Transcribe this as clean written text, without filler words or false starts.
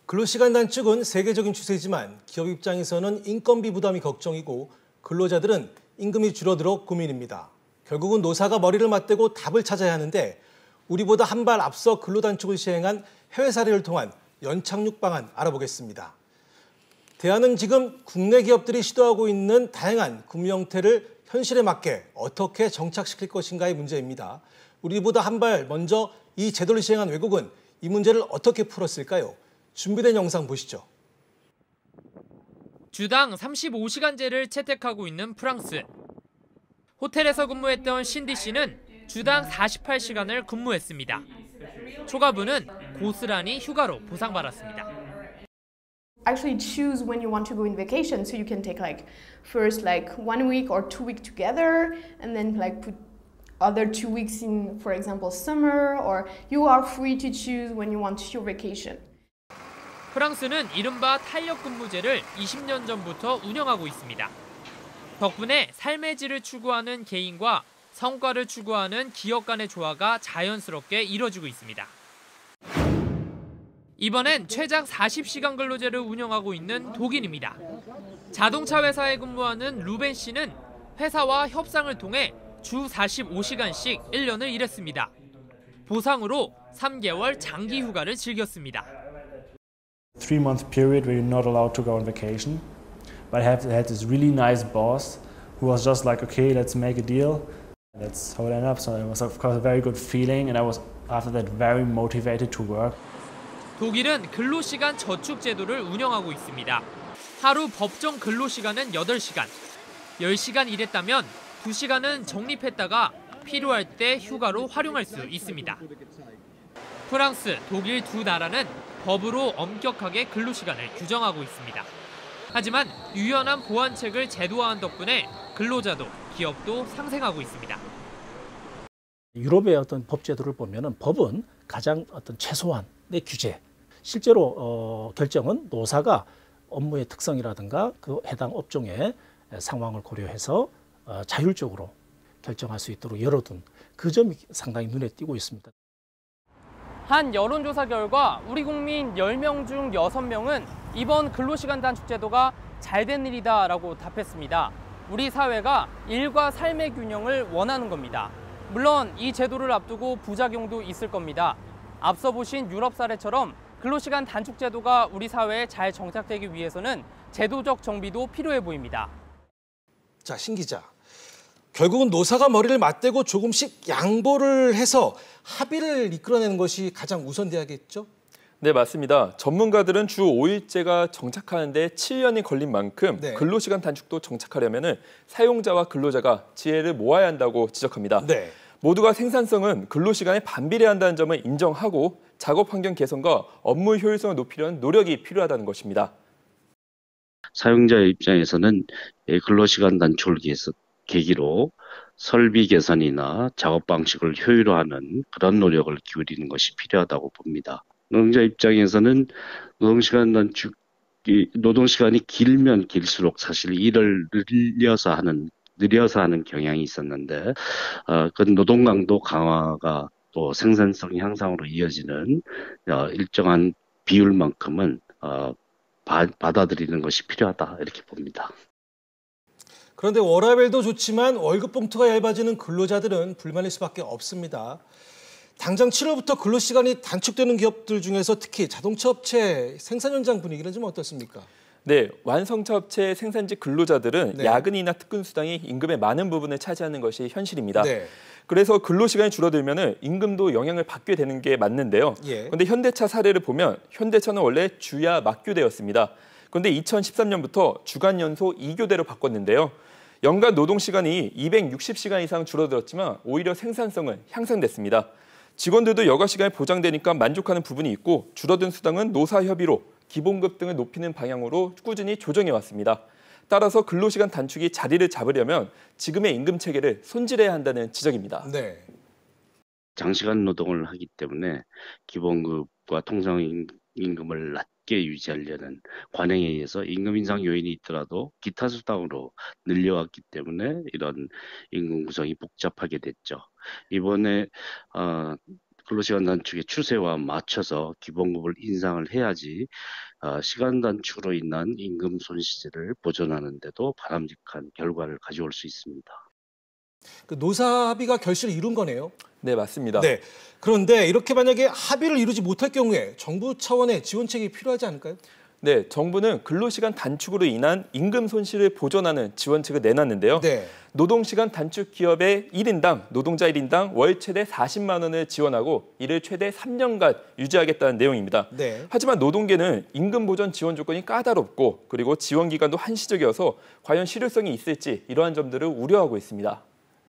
근로시간 단축은 세계적인 추세지만 기업 입장에서는 인건비 부담이 걱정이고 근로자들은 임금이 줄어들어 고민입니다. 결국은 노사가 머리를 맞대고 답을 찾아야 하는데 우리보다 한 발 앞서 근로단축을 시행한 해외 사례를 통한 연착륙 방안 알아보겠습니다. 대안은 지금 국내 기업들이 시도하고 있는 다양한 근무 형태를 현실에 맞게 어떻게 정착시킬 것인가의 문제입니다. 우리보다 한 발 먼저 이 제도를 시행한 외국은 이 문제를 어떻게 풀었을까요? 준비된 영상 보시죠. 주당 35시간제를 채택하고 있는 프랑스. 호텔에서 근무했던 신디 씨는 주당 48시간을 근무했습니다. 초과분은 고스란히 휴가로 보상받았습니다. Actually choose when you want to go in vacation, so you can take first 1 week or 2 weeks together, and then put other 2 weeks in, for example, summer, or you are free to choose when you want your vacation. 프랑스는 이른바 탄력 근무제를 20년 전부터 운영하고 있습니다. 덕분에 삶의 질을 추구하는 개인과 성과를 추구하는 기업 간의 조화가 자연스럽게 이뤄지고 있습니다. 이번엔 최장 40시간 근로제를 운영하고 있는 독일입니다. 자동차 회사에 근무하는 루벤 씨는 회사와 협상을 통해 주 45시간씩 1년을 일했습니다. 보상으로 3개월 장기 휴가를 즐겼습니다. 3-month period where you're not allowed to go on vacation, but I had this really nice boss who was just like, okay, let's make a deal. That's how it ended up. So it was of course a very good feeling, and I was after that very motivated to work. 독일은 근로시간 저축 제도를 운영하고 있습니다. 하루 법정 근로시간은 8시간. 10시간 일했다면 2시간은 적립했다가 필요할 때 휴가로 활용할 수 있습니다. 프랑스, 독일 두 나라는 법으로 엄격하게 근로시간을 규정하고 있습니다. 하지만 유연한 보완책을 제도화한 덕분에 근로자도 기업도 상생하고 있습니다. 유럽의 어떤 법 제도를 보면은 법은 가장 최소한의 규제. 실제로 결정은 노사가 업무의 특성이라든가 그 해당 업종의 상황을 고려해서 자율적으로 결정할 수 있도록 열어둔 그 점이 상당히 눈에 띄고 있습니다. 한 여론조사 결과 우리 국민 10명 중 6명은 이번 근로시간 단축 제도가 잘된 일이다라고 답했습니다. 우리 사회가 일과 삶의 균형을 원하는 겁니다. 물론 이 제도를 앞두고 부작용도 있을 겁니다. 앞서 보신 유럽 사례처럼 근로시간 단축 제도가 우리 사회에 잘 정착되기 위해서는 제도적 정비도 필요해 보입니다. 자, 신 기자. 결국은 노사가 머리를 맞대고 조금씩 양보를 해서 합의를 이끌어내는 것이 가장 우선돼야겠죠? 네, 맞습니다. 전문가들은 주 5일제가 정착하는 데 7년이 걸린 만큼 근로시간 단축도 정착하려면 사용자와 근로자가 지혜를 모아야 한다고 지적합니다. 네. 모두가 생산성은 근로시간에 반비례한다는 점을 인정하고 작업 환경 개선과 업무 효율성을 높이려는 노력이 필요하다는 것입니다. 사용자의 입장에서는 근로시간 단축을 계기로 설비 개선이나 작업 방식을 효율화하는 그런 노력을 기울이는 것이 필요하다고 봅니다. 노동자 입장에서는 노동시간이 길면 길수록 사실 일을 느려서 하는 경향이 있었는데, 그 노동 강도 강화가 또 생산성 향상으로 이어지는 일정한 비율만큼은 받아들이는 것이 필요하다 이렇게 봅니다. 그런데 워라밸도 좋지만 월급 봉투가 얇아지는 근로자들은 불만일 수밖에 없습니다. 당장 7월부터 근로시간이 단축되는 기업들 중에서 특히 자동차 업체 생산 현장 분위기는 좀 어떻습니까? 네, 완성차 업체 생산지 근로자들은 야근이나 특근 수당이 임금의 많은 부분을 차지하는 것이 현실입니다. 그래서 근로시간이 줄어들면 임금도 영향을 받게 되는 게 맞는데요. 그런데 현대차 사례를 보면 현대차는 원래 주야 막교대였습니다. 그런데 2013년부터 주간 연소 2교대로 바꿨는데요. 연간 노동시간이 260시간 이상 줄어들었지만 오히려 생산성은 향상됐습니다. 직원들도 여가 시간이 보장되니까 만족하는 부분이 있고 줄어든 수당은 노사 협의로 기본급 등을 높이는 방향으로 꾸준히 조정해왔습니다. 따라서 근로시간 단축이 자리를 잡으려면 지금의 임금 체계를 손질해야 한다는 지적입니다. 네. 장시간 노동을 하기 때문에 기본급과 통상임금을 낮게 유지하려는 관행에 의해서 임금 인상 요인이 있더라도 기타 수당으로 늘려왔기 때문에 이런 임금 구성이 복잡하게 됐죠. 이번에 근로시간 단축의 추세와 맞춰서 기본급을 인상을 해야지 시간 단축으로 인한 임금 손실을 보전하는 데도 바람직한 결과를 가져올 수 있습니다. 그 노사 합의가 결실을 이룬 거네요. 네, 맞습니다. 네. 그런데 이렇게 만약에 합의를 이루지 못할 경우에 정부 차원의 지원책이 필요하지 않을까요? 네, 정부는 근로시간 단축으로 인한 임금 손실을 보전하는 지원책을 내놨는데요. 네. 노동시간 단축 기업의 1인당, 노동자 1인당 월 최대 40만 원을 지원하고 이를 최대 3년간 유지하겠다는 내용입니다. 네. 하지만 노동계는 임금 보전 지원 조건이 까다롭고 그리고 지원 기간도 한시적이어서 과연 실효성이 있을지 이러한 점들을 우려하고 있습니다.